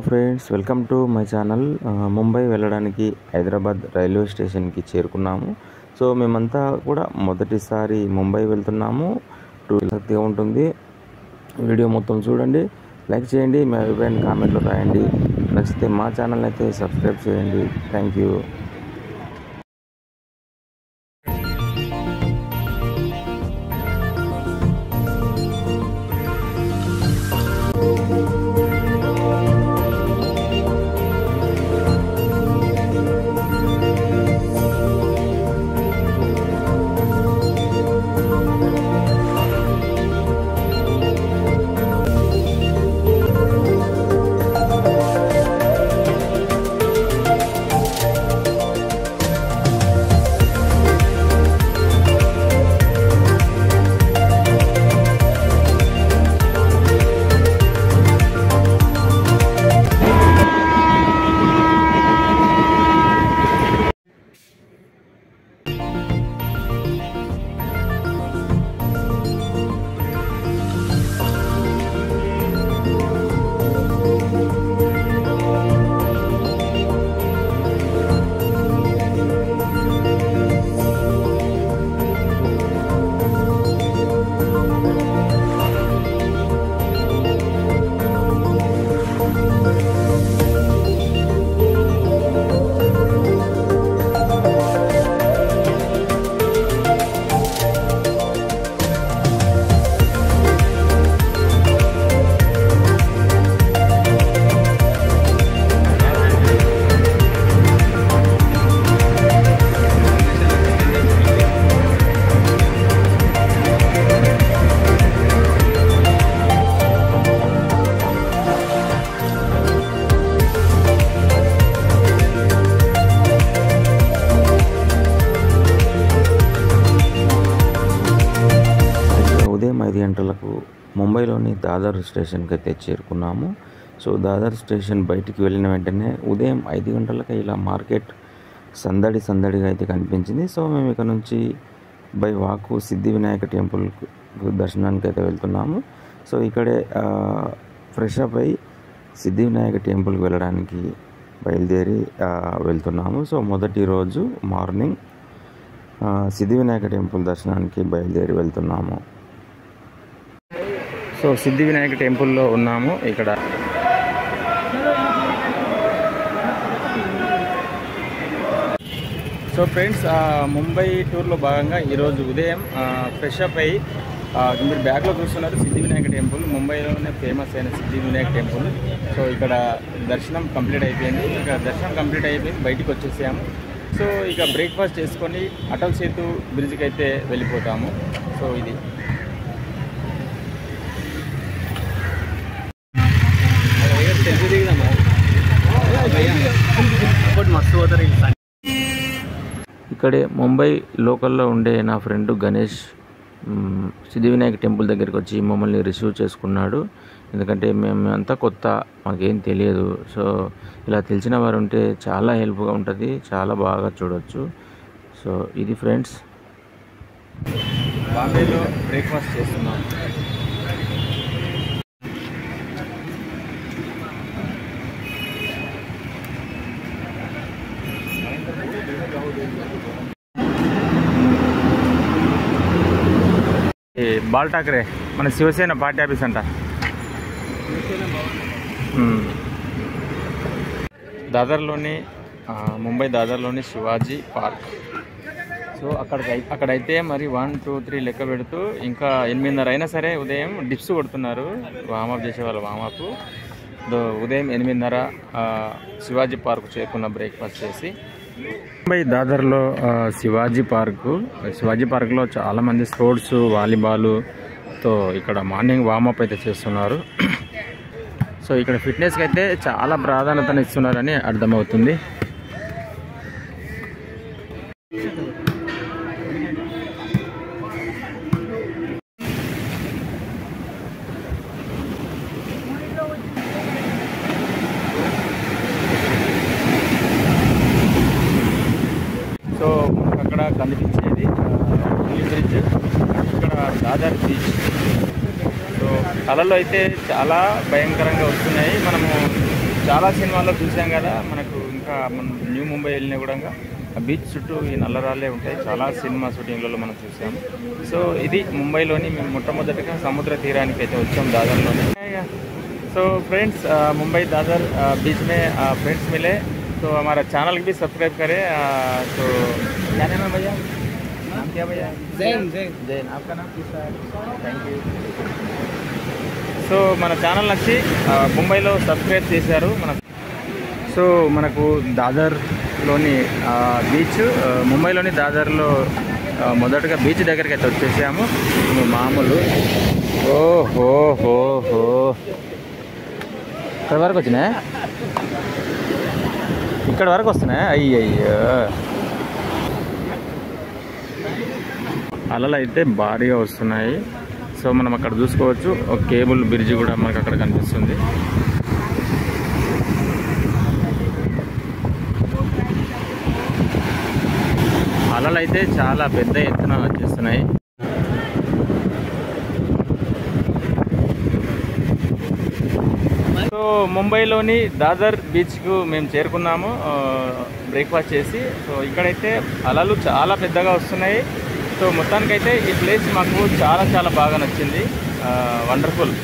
Friends, welcome to my channel. Mumbai వెళ్ళడానికి Hyderabad railway స్టేషన్కి చేరుకున్నాము. సో మేమంతా కూడా మొదటిసారి ముంబై వెళ్తున్నాము. ఆసక్తిగా ఉంటుంది. వీడియో మొత్తం చూడండి, లైక్ చేయండి, మీ అభిప్రాయాన్ని కామెంట్లో రాయండి. నచ్చితే మా ఛానల్ అయితే సబ్స్క్రైబ్ చేయండి. Thank you. ఉదయం 5 గంటలకు ముంబైలోని దాదర్ స్టేషన్కి అయితే చేరుకున్నాము. సో దాదర్ స్టేషన్ బయటికి వెళ్ళిన వెంటనే ఉదయం 5 గంటలకి ఇలా మార్కెట్ సందడిగా అయితే కనిపించింది. సో మేము ఇక్కడ నుంచి బై వాకు సిద్ధి వినాయక టెంపుల్ దర్శనానికి అయితే వెళ్తున్నాము. సో ఇక్కడే ఫ్రెష్ అప్ అయి సిద్ధి వినాయక టెంపుల్కి వెళ్ళడానికి బయలుదేరి వెళ్తున్నాము. సో మొదటి రోజు మార్నింగ్ సిద్ధి వినాయక టెంపుల్ దర్శనానికి బయలుదేరి వెళ్తున్నాము. సో సిద్ధి వినాయక టెంపుల్లో ఉన్నాము. ఇక్కడ సో ఫ్రెండ్స్, ముంబై టూర్లో భాగంగా ఈరోజు ఉదయం ఫ్రెష్ అప్ అయ్యి మీరు బ్యాక్లో చూస్తున్నారు సిద్ధి వినాయక టెంపుల్, ముంబైలోనే ఫేమస్ అయిన సిద్ధి వినాయక టెంపుల్. సో ఇక్కడ దర్శనం కంప్లీట్ అయిపోయింది. బయటికి వచ్చేసాము. సో ఇక బ్రేక్ఫాస్ట్ చేసుకొని అటల్ సేతు బ్రిడ్జ్కి అయితే వెళ్ళిపోతాము. సో ఇది ఇక్కడే ముంబై లోకల్లో ఉండే నా ఫ్రెండ్ గణేష్ సిద్ధి వినాయక టెంపుల్ దగ్గరికి వచ్చి మమ్మల్ని రిసీవ్ చేసుకున్నాడు. ఎందుకంటే మేము అంతా కొత్త, మాకేం తెలియదు. సో ఇలా తెలిసిన వారు ఉంటే చాలా హెల్ప్గా ఉంటుంది, చాలా బాగా చూడవచ్చు. సో ఇది ఫ్రెండ్స్, బాంబేలో బ్రేక్ఫాస్ట్ చేస్తున్నాం. బాల్ ఠాకరే మన శివసేన పార్టీ ఆఫీస్ అంట. ముంబై దాదర్లోని శివాజీ పార్క్. సో అక్కడైతే మరి 1, 2, 3 లెక్క పెడుతూ ఇంకా 8:30 అయినా సరే ఉదయం డిప్స్ కొడుతున్నారు. వామప్ చేసేవాళ్ళు వామప్. ఉదయం 8:30 శివాజీ పార్క్ చేరుకున్న బ్రేక్ఫాస్ట్ చేసి. ముంబై దాదర్లో శివాజీ పార్క్లో చాలామంది స్పోర్ట్స్, వాలీబాల్తో ఇక్కడ మార్నింగ్ వామప్ అయితే చేస్తున్నారు. సో ఇక్కడ ఫిట్నెస్కి అయితే చాలా ప్రాధాన్యతను ఇస్తున్నారని అర్థమవుతుంది. సో అక్కడ కనిపించేది బ్రిడ్జ్, ఇక్కడ దాదర్ బీచ్. సో అలలు అయితే చాలా భయంకరంగా వస్తున్నాయి. మనము చాలా సినిమాల్లో చూసాం కదా, మనకు ఇంకా మనం న్యూ ముంబై వెళ్ళినా కూడా ఆ బీచ్ చుట్టూ ఈ నల్లరాళ్ళే ఉంటాయి. చాలా సినిమా షూటింగ్లలో మనం చూసాము. సో ఇది ముంబైలోని మేము మొట్టమొదటిగా సముద్ర తీరానికి అయితే వచ్చాం, దాదర్లోనే. సో ఫ్रेंड्स, मुंबई दादर बीच में फ्रेंड्स मिले तो हमारा चैनल भी सब्सक्राइब करें. तो क्या नाम है भैया? नाम क्या भैया? जैन. जैन. आपका नाम? Thank you. సో మన ఛానల్ వచ్చి ముంబైలో సబ్స్క్రైబ్ చేశారు. సో మనకు దాదర్లోని బీచ్, ముంబైలోని దాదర్లో మొదటగా బీచ్ దగ్గరికి అయితే వచ్చేసాము. మామూలు ఓహో ఇక్కడ వరకు వచ్చినాయి, ఇక్కడ వరకు వస్తున్నాయి. అయ్యయ్యో, అలలు అయితే భారీగా వస్తున్నాయి. సో మనం అక్కడ చూసుకోవచ్చు, ఒక కేబుల్ బ్రిడ్జ్ కూడా మనకు అక్కడ కనిపిస్తుంది. అలలు అయితే చాలా పెద్ద ఎత్తున వచ్చేస్తున్నాయి. సో ముంబైలోని దాదర్ బీచ్కు మేము చేరుకున్నాము బ్రేక్ఫాస్ట్ చేసి. సో ఇక్కడైతే అలలు చాలా పెద్దగా వస్తున్నాయి. సో మొత్తానికైతే ఈ ప్లేస్ మాకు చాలా బాగా నచ్చింది. వండర్ఫుల్.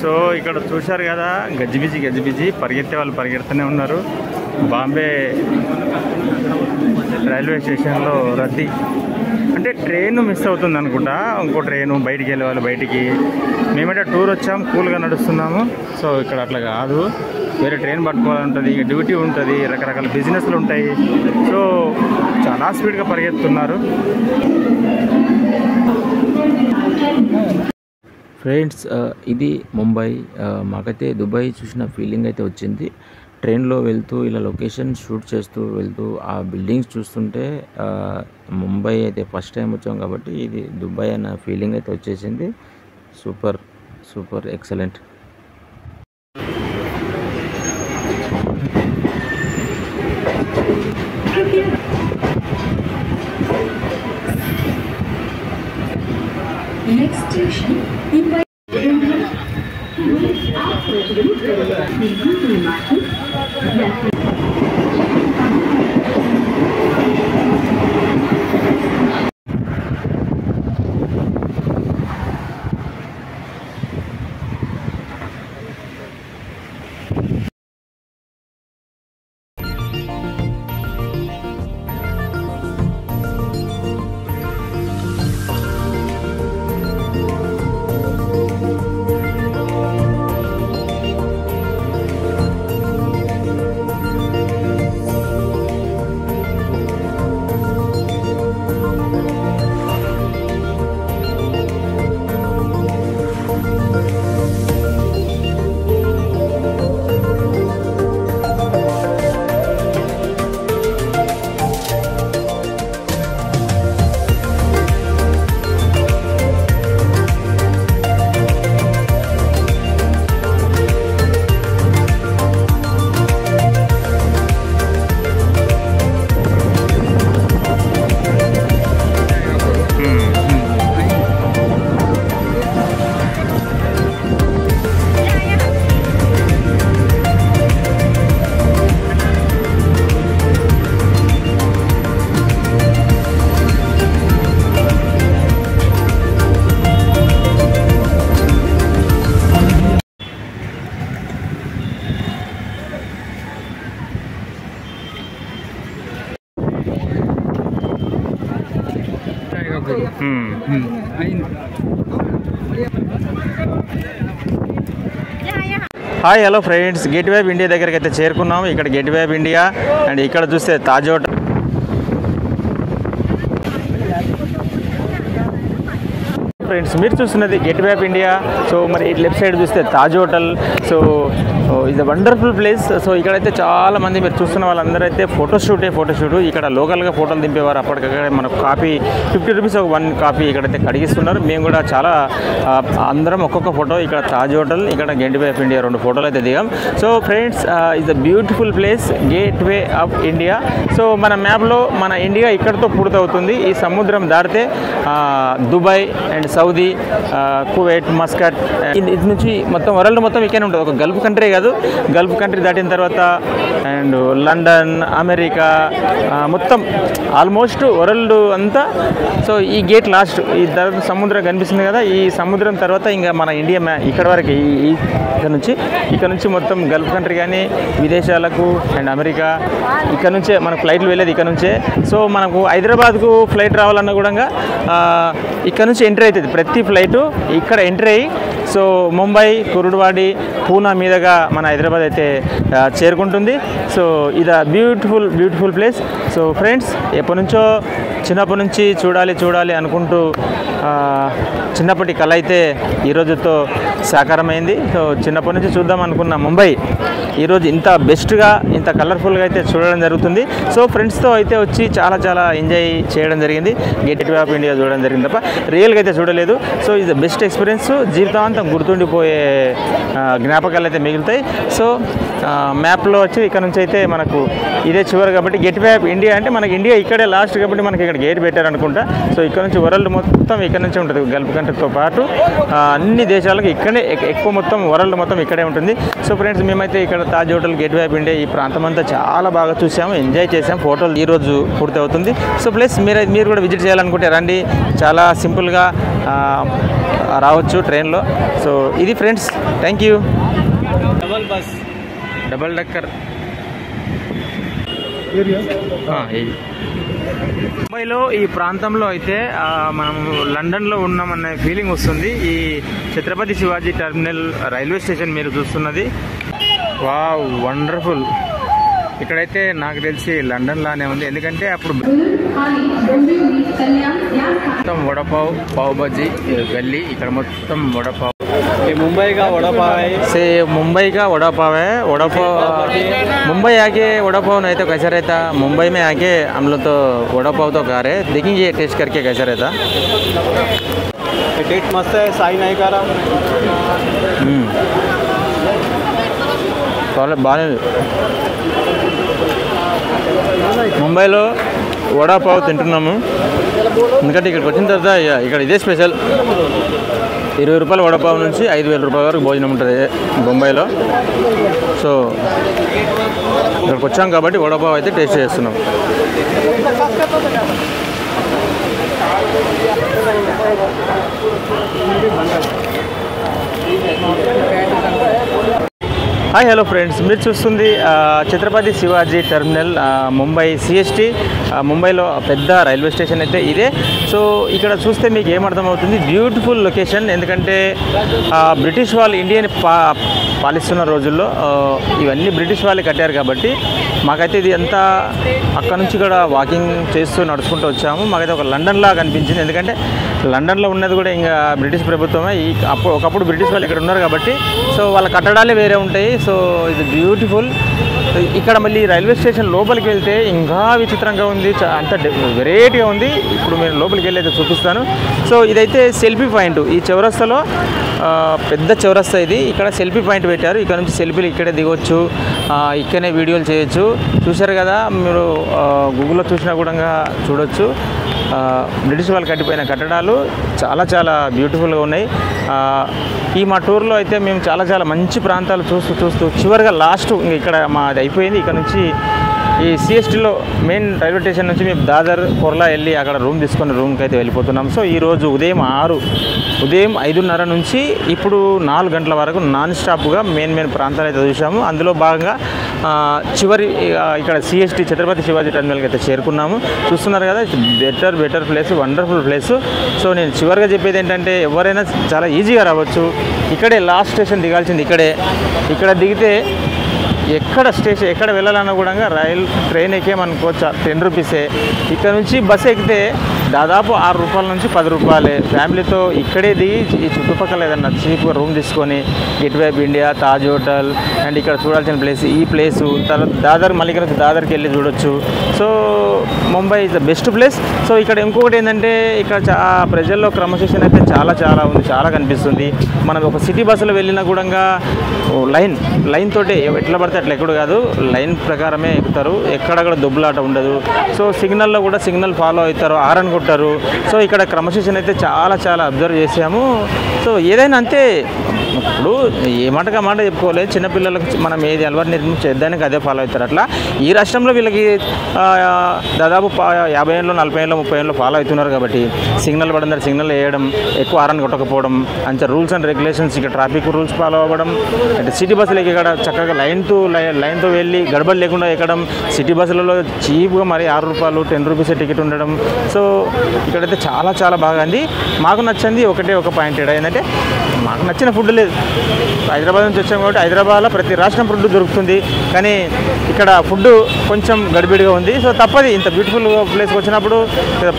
సో ఇక్కడ చూశారు కదా, గజిబిజి పరిగెత్తే వాళ్ళు పరిగెడుతూనే ఉన్నారు. బాంబే రైల్వే స్టేషన్లో రద్దీ, అంటే ట్రైన్ మిస్ అవుతుంది అనుకుంటా. ఇంకో ట్రైను బయటికి వెళ్ళే వాళ్ళు బయటికి. మేమైతే టూర్ వచ్చాము, కూల్గా నడుస్తున్నాము. సో ఇక్కడ అట్లా కాదు, వేరే ట్రైన్ పట్టుకోవాలంటుంది, డ్యూటీ ఉంటుంది, రకరకాల బిజినెస్లు ఉంటాయి. సో చాలా స్పీడ్గా పరిగెత్తున్నారు. ఫ్రెండ్స్, ఇది ముంబై. మాకైతే దుబాయ్ చూసిన ఫీలింగ్ అయితే వచ్చింది. ట్రైన్లో వెళ్తూ ఇలా లొకేషన్ షూట్ చేస్తూ వెళ్తూ ఆ బిల్డింగ్స్ చూస్తుంటే ముంబై అయితే ఫస్ట్ టైం వచ్చాం కాబట్టి ఇది దుబాయ్ అన్న ఫీలింగ్ అయితే వచ్చేసింది. Super excellent. Next station, Mumbai. Hi hello friends, gateway of India దగ్గరికి అయితే చేరుకున్నాము. ఇక్కడ గేట్వే ఆఫ్ ఇండియా అండ్ ఇక్కడ చూస్తే తాజ్ హోటల్. ఫ్రెండ్స్ మీరు చూస్తున్నది గేట్వే ఆఫ్ ఇండియా. సో మరి లెఫ్ట్ సైడ్ చూస్తే తాజ్ హోటల్. సో ఇది వండర్ఫుల్ ప్లేస్. సో ఇక్కడైతే చాలా మంది మీరు చూస్తున్న వాళ్ళందరూ అయితే ఫోటోషూట్ ఇక్కడ లోకల్గా ఫోటోలు దింపేవారు. అప్పటికక్కడ మనకు కాపీ 50 రూపీస్ ఒక 1 కాపీ ఇక్కడైతే కడిగిస్తున్నారు. మేము కూడా చాలా అందరం ఒక్కొక్క ఫోటో ఇక్కడ తాజ్ హోటల్, ఇక్కడ గేట్వే ఆఫ్ ఇండియా 2 ఫోటోలు అయితే దిగాం. So friends is a beautiful place gateway of India. So మన మ్యాప్లో మన ఇండియా ఇక్కడితో పూర్తవుతుంది. ఈ సముద్రం దాటితే Dubai and Saudi, Kuwait, Muscat, ఇది నుంచి మొత్తం వరల్డ్ మొత్తం ఇక్కడే ఉంటుంది. ఒక గల్ఫ్ కంట్రీ కాదు, గల్ఫ్ కంట్రీ దాటిన తర్వాత అండ్ లండన్, అమెరికా, మొత్తం ఆల్మోస్ట్ వరల్డ్ అంతా. సో ఈ గేట్ లాస్ట్, ఈ సముద్రం కనిపిస్తుంది కదా, ఈ సముద్రం తర్వాత ఇంకా మన ఇండియా ఇక్కడ వరకు ఇక్కడ నుంచి మొత్తం గల్ఫ్ కంట్రీ కానీ విదేశాలకు అండ్ అమెరికా ఇక్కడ నుంచే మనకు ఫ్లైట్లు వెళ్ళేది ఇక్కడ నుంచే. సో మనకు హైదరాబాద్కు ఫ్లైట్ రావాలన్నా కూడా ఇక్కడ నుంచి ఎంట్రీ అవుతుంది. ప్రతి ఫ్లైటు ఇక్కడ ఎంట్రీ అయ్యి సో ముంబై, కురుడ్వాడి, పూనా మీదుగా మన హైదరాబాద్ అయితే చేరుకుంటుంది. సో ఇది బ్యూటిఫుల్ ప్లేస్. సో ఫ్రెండ్స్ ఎప్పటి నుంచో చిన్నప్పటి నుంచి చూడాలి అనుకుంటూ చిన్నప్పటి కళ అయితే ఈరోజుతో సాకారమైంది. సో చిన్నప్పటి నుంచి చూద్దాం అనుకున్న ముంబై ఈరోజు ఇంత బెస్ట్గా, ఇంత కలర్ఫుల్గా అయితే చూడడం జరుగుతుంది. సో ఫ్రెండ్స్తో అయితే వచ్చి చాలా ఎంజాయ్ చేయడం జరిగింది. గేట్వే ఆఫ్ ఇండియా చూడడం జరిగింది తప్ప రియల్గా అయితే చూడలేదు. సో ఇది బెస్ట్ ఎక్స్పీరియన్స్, జీవితాంతం గుర్తుండిపోయే జ్ఞాపకాలు అయితే మిగులుతాయి. సో మ్యాప్లో వచ్చి ఇక్కడ నుంచి అయితే మనకు ఇదే చివరి కాబట్టి గేట్వే ఆఫ్ ఇండియా అంటే మనకి ఇండియా ఇక్కడే లాస్ట్ కాబట్టి మనకి ఇక్కడ గేట్ పెట్టారు అనుకుంటా. సో ఇక్కడ నుంచి వరల్డ్ మొత్తం ఇక్కడ నుంచి ఉంటుంది. గల్ఫ్ కంట్రీతో పాటు అన్ని దేశాలకు ఇక్కడే ఎక్కువ, మొత్తం వరల్డ్ మొత్తం ఇక్కడే ఉంటుంది. సో ఫ్రెండ్స్ మేమైతే ఇక్కడ Taj hotel, gateway of India ఈ ప్రాంతం అంతా చాలా బాగా చూసాము, ఎంజాయ్ చేసాము. ఫోటోలు ఈరోజు పూర్తి అవుతుంది. సో ప్లస్ మీరు కూడా విజిట్ చేయాలనుకుంటే రండి, చాలా సింపుల్గా రావచ్చు ట్రైన్లో. సో ఇది friends, thank you. Double decker ముంబైలో ఈ ప్రాంతంలో అయితే మనం లండన్లో ఉన్నామనే ఫీలింగ్ వస్తుంది. ఈ Chhatrapati Shivaji terminal railway station మీరు చూస్తున్నది. Wow, wonderful. ఇక్కడైతే నాకు తెలిసి లండన్ లానే ఉంది, ఎందుకంటే అప్పుడు మొత్తం వడపావ్, పావ్ బజ్జీ గల్లీ, ఇక్కడ మొత్తం వడపావ్. मुंबई का वड़ा पाव है से मुंबई का वड़ा पाव है. वड़ा पाव मुंबई आके वड़ा पाव नहीं तो कैसा रहता. मुंबई में आके हम लोग तो वड़ा पाव तो खा रहे, देखेंगे टेस्ट करके कैसा रहता. टेस्ट मस्त है, साई नहीं करा. బాగానే ముంబైలో వడా పావ్ తింటున్నాము, ఎందుకంటే ఇక్కడికి వచ్చిన తర్వాత ఇక్కడ ఇదే స్పెషల్. 20 రూపాయల వడపావు నుంచి 5,000 రూపాయల వరకు భోజనం ఉంటుంది బొంబాయిలో. సో ఇక్కడికి వచ్చాం కాబట్టి వడపావు అయితే టేస్ట్ చేస్తున్నాం. హాయ్ హలో ఫ్రెండ్స్, మీరు చూస్తుంది ఛత్రపతి శివాజీ టెర్మినల్ ముంబై సిఎస్టీ. ముంబైలో పెద్ద రైల్వే స్టేషన్ అయితే ఇదే. సో ఇక్కడ చూస్తే మీకు ఏమర్థమవుతుంది, బ్యూటిఫుల్ లొకేషన్. ఎందుకంటే బ్రిటిష్ వాళ్ళు ఇండియాని పాలిస్తున్న రోజుల్లో ఇవన్నీ బ్రిటిష్ వాళ్ళే కట్టారు కాబట్టి మాకైతే ఇది అంతా అక్కడ నుంచి కూడా వాకింగ్ చేస్తూ నడుచుకుంటూ వచ్చాము. మాకైతే ఒక లండన్ లాగా అనిపించింది, ఎందుకంటే లండన్లో ఉన్నది కూడా ఇంకా బ్రిటిష్ ప్రభుత్వమే. ఒకప్పుడు బ్రిటిష్ వాళ్ళు ఇక్కడ ఉన్నారు కాబట్టి సో వాళ్ళ కట్టడాలే వేరే ఉంటాయి. సో ఇది బ్యూటిఫుల్. ఇక్కడ మళ్ళీ రైల్వే స్టేషన్ లోపలికి వెళ్తే ఇంకా విచిత్రంగా ఉంది, అంత వెరైటీగా ఉంది. ఇప్పుడు మీరు లోపలికి వెళ్ళి అయితే చూపిస్తాను. సో ఇదైతే సెల్ఫీ పాయింట్. ఈ చౌరస్తాలో పెద్ద చౌరస్తా ఇది. ఇక్కడ సెల్ఫీ పాయింట్ పెట్టారు. ఇక్కడ నుంచి సెల్ఫీలు ఇక్కడే దిగవచ్చు, ఇక్కడనే వీడియోలు చేయొచ్చు. చూశారు కదా మీరు, గూగుల్లో చూసినా కూడా చూడొచ్చు. బ్రిటిష్ వాళ్ళు కట్టిపోయిన కట్టడాలు చాలా బ్యూటిఫుల్గా ఉన్నాయి. ఈ మా టూర్లో అయితే మేము చాలా మంచి ప్రాంతాలు చూస్తూ చివరిగా లాస్ట్ ఇక్కడ మాది అయిపోయింది. ఇక్కడ నుంచి ఈ సిఎస్టీలో మెయిన్ రైల్వే స్టేషన్ నుంచి మేము దాదర్ కొర్లా వెళ్ళి అక్కడ రూమ్ తీసుకొని రూమ్కి అయితే వెళ్ళిపోతున్నాం. సో ఈరోజు ఉదయం 5:30 నుంచి ఇప్పుడు 4 గంటల వరకు నాన్ స్టాప్గా మెయిన్ ప్రాంతాలు అయితే చూసాము. అందులో భాగంగా చివరి ఇక్కడ సిఎస్టీ ఛత్రపతి శివాజీ టెర్మినల్కి అయితే చేరుకున్నాము. చూస్తున్నారు కదా, better place, wonderful place. So నేను చివరిగా చెప్పేది ఏంటంటే ఎవరైనా చాలా ఈజీగా రావచ్చు. ఇక్కడే లాస్ట్ స్టేషన్ దిగాల్సింది ఇక్కడ దిగితే ఎక్కడ వెళ్ళాలన్నా కూడా ట్రైన్ ఎక్కేమనుకో 10 రూపీసే. ఇక్కడ నుంచి బస్సు ఎక్కితే దాదాపు 6 రూపాయల నుంచి 10 రూపాయలే. ఫ్యామిలీతో ఇక్కడే దిగి ఈ చుట్టుపక్కల ఏదన్నా చీప్గా రూమ్ తీసుకొని gateway of India, Taj hotel and ఇక్కడ చూడాల్సిన ప్లేస్ ఈ ప్లేసు, తర్వాత దాదర్, మళ్ళీ ఇక్కడ నుంచి దాదర్కి వెళ్ళి చూడొచ్చు. So Mumbai is the best place. So ఇక్కడ ఇంకొకటి ఏంటంటే ఇక్కడ ప్రజల్లో క్రమశిక్షణ అయితే చాలా ఉంది, చాలా కనిపిస్తుంది. మనం ఒక సిటీ బస్సులో వెళ్ళినా కూడా లైన్ తోటే ఎట్లా పడితే అట్లా ఎక్కడు కాదు, లైన్ ప్రకారమే ఎక్కుతారు. ఎక్కడ కూడా దొబ్బులాట ఉండదు. సో సిగ్నల్లో కూడా సిగ్నల్ ఫాలో అవుతారు, హారన్ కొట్టారు. సో ఇక్కడ క్రమశిక్షణ అయితే చాలా అబ్జర్వ్ చేసాము. సో ఏదైనా అంతే, ఇప్పుడు ఏ మాటగా మాట చెప్పుకోలేదు. చిన్నపిల్లలకు మనం ఏది అలవాటు చేద్దానికి అదే ఫాలో అవుతారు. అట్లా ఈ రాష్ట్రంలో వీళ్ళకి దాదాపు 50 ఏళ్ళు, 40 ఏళ్ళు, 30 ఏళ్ళు ఫాలో అవుతున్నారు. కాబట్టి సిగ్నల్ పడిందని సిగ్నల్ వేయడం, ఎక్కువ హారన్ కొట్టకపోవడం, అంతే రూల్స్ అండ్ రెగ్యులేషన్స్, ఇక్కడ ట్రాఫిక్ రూల్స్ ఫాలో అవ్వడం. అంటే సిటీ బస్సులకి ఇక్కడ చక్కగా లైన్తో వెళ్ళి గడబడి లేకుండా ఎక్కడం. సిటీ బస్సులలో చీప్గా మరి 6 రూపాయలు, 10 రూపీస్ టికెట్ ఉండడం. సో ఇక్కడైతే చాలా బాగా ఉంది. మాకు నచ్చింది ఒక పాయింట్ ఏంటంటే మాకు నచ్చిన ఫుడ్ లేదు. హైదరాబాద్ నుంచి వచ్చాం కాబట్టి హైదరాబాద్లో ప్రతి రాష్ట్రం ఫుడ్ దొరుకుతుంది, కానీ ఇక్కడ ఫుడ్ కొంచెం గడిబిడిగా ఉంది. సో తప్పది, ఇంత బ్యూటిఫుల్ ప్లేస్కి వచ్చినప్పుడు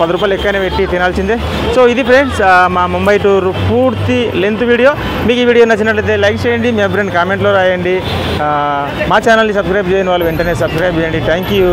10 రూపాయలు ఎక్కువనే పెట్టి తినాల్సిందే. సో ఇది ఫ్రెండ్స్ మా ముంబై టూర్ పూర్తి లెంత్ వీడియో. మీకు ఈ వీడియో నచ్చినట్లయితే లైక్ చేయండి, మీ ఫ్రెండ్ కామెంట్లో రాయండి. మా ఛానల్ని సబ్స్క్రైబ్ చేయని వాళ్ళు వెంటనే సబ్స్క్రైబ్ చేయండి. Thank you.